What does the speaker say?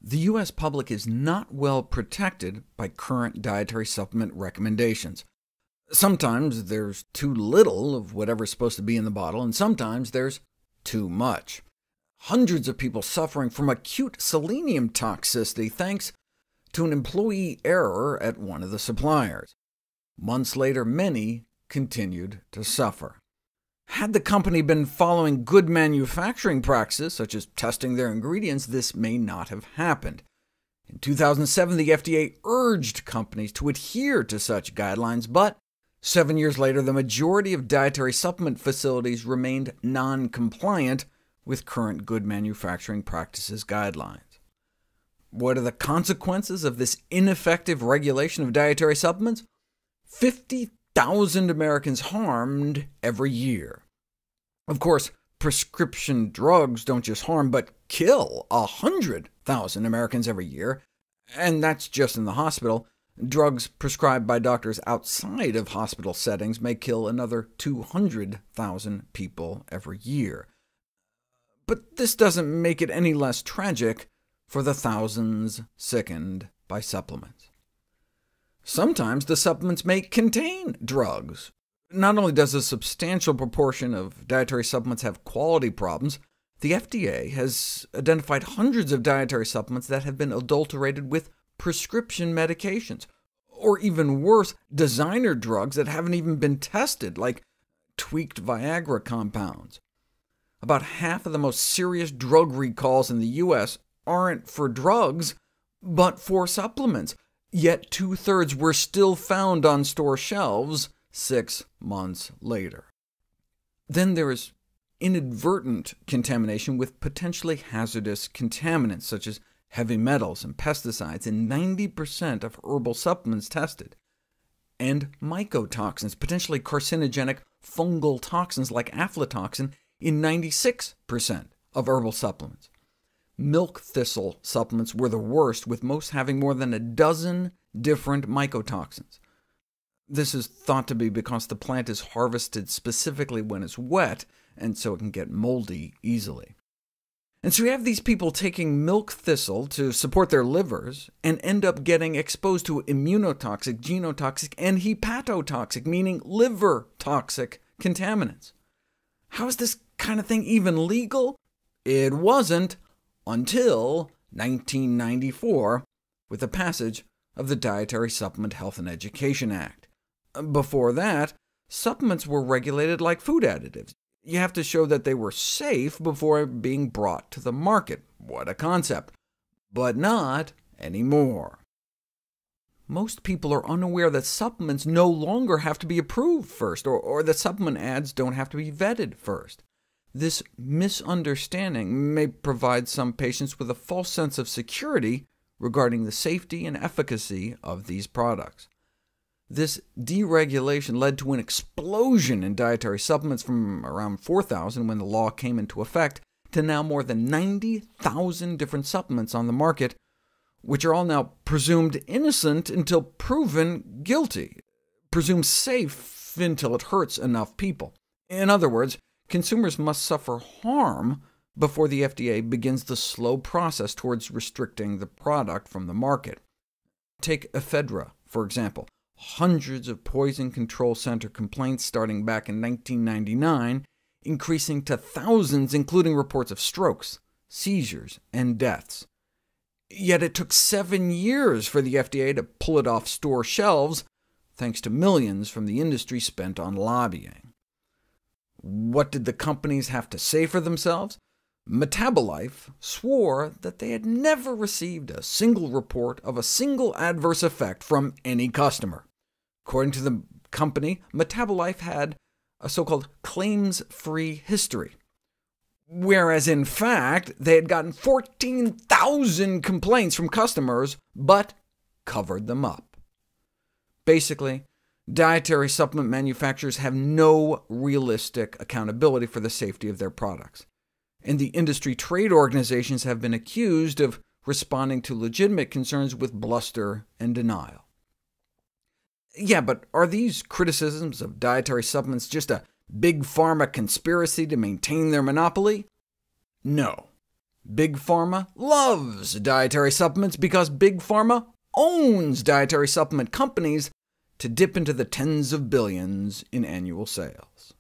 The U.S. public is not well protected by current dietary supplement recommendations. Sometimes there's too little of whatever's supposed to be in the bottle, and sometimes there's too much. Hundreds of people suffering from acute selenium toxicity thanks to an employee error at one of the suppliers. Months later, many continued to suffer. Had the company been following good manufacturing practices, such as testing their ingredients, this may not have happened. In 2007, the FDA urged companies to adhere to such guidelines, but 7 years later, the majority of dietary supplement facilities remained non-compliant with current good manufacturing practices guidelines. What are the consequences of this ineffective regulation of dietary supplements? 50,000 Americans harmed every year. Of course, prescription drugs don't just harm, but kill 100,000 Americans every year, and that's just in the hospital. Drugs prescribed by doctors outside of hospital settings may kill another 200,000 people every year. But this doesn't make it any less tragic for the thousands sickened by supplements. Sometimes the supplements may contain drugs. Not only does a substantial proportion of dietary supplements have quality problems, the FDA has identified hundreds of dietary supplements that have been adulterated with prescription medications, or even worse, designer drugs that haven't even been tested, like tweaked Viagra compounds. About half of the most serious drug recalls in the U.S. aren't for drugs, but for supplements, yet 2/3 were still found on store shelves 6 months later. Then there is inadvertent contamination with potentially hazardous contaminants, such as heavy metals and pesticides, in 90% of herbal supplements tested, and mycotoxins, potentially carcinogenic fungal toxins like aflatoxin, in 96% of herbal supplements. Milk thistle supplements were the worst, with most having more than a dozen different mycotoxins. This is thought to be because the plant is harvested specifically when it's wet, and so it can get moldy easily. And so you have these people taking milk thistle to support their livers, and end up getting exposed to immunotoxic, genotoxic, and hepatotoxic, meaning liver-toxic contaminants. How is this kind of thing even legal? It wasn't until 1994, with the passage of the Dietary Supplement Health and Education Act. Before that, supplements were regulated like food additives. You have to show that they were safe before being brought to the market. What a concept! But not anymore. Most people are unaware that supplements no longer have to be approved first, or that supplement ads don't have to be vetted first. This misunderstanding may provide some patients with a false sense of security regarding the safety and efficacy of these products. This deregulation led to an explosion in dietary supplements from around 4,000 when the law came into effect, to now more than 90,000 different supplements on the market, which are all now presumed innocent until proven guilty, presumed safe until it hurts enough people. In other words, consumers must suffer harm before the FDA begins the slow process towards restricting the product from the market. Take ephedra, for example. Hundreds of Poison Control Center complaints starting back in 1999, increasing to thousands, including reports of strokes, seizures, and deaths. Yet it took 7 years for the FDA to pull it off store shelves, thanks to millions from the industry spent on lobbying. What did the companies have to say for themselves? Metabolife swore that they had never received a single report of a single adverse effect from any customer. According to the company, Metabolife had a so-called claims-free history, whereas in fact they had gotten 14,000 complaints from customers, but covered them up. Basically, dietary supplement manufacturers have no realistic accountability for the safety of their products, and the industry trade organizations have been accused of responding to legitimate concerns with bluster and denial. Yeah, but are these criticisms of dietary supplements just a big pharma conspiracy to maintain their monopoly? No. Big Pharma loves dietary supplements because Big Pharma owns dietary supplement companies to dip into the tens of billions in annual sales.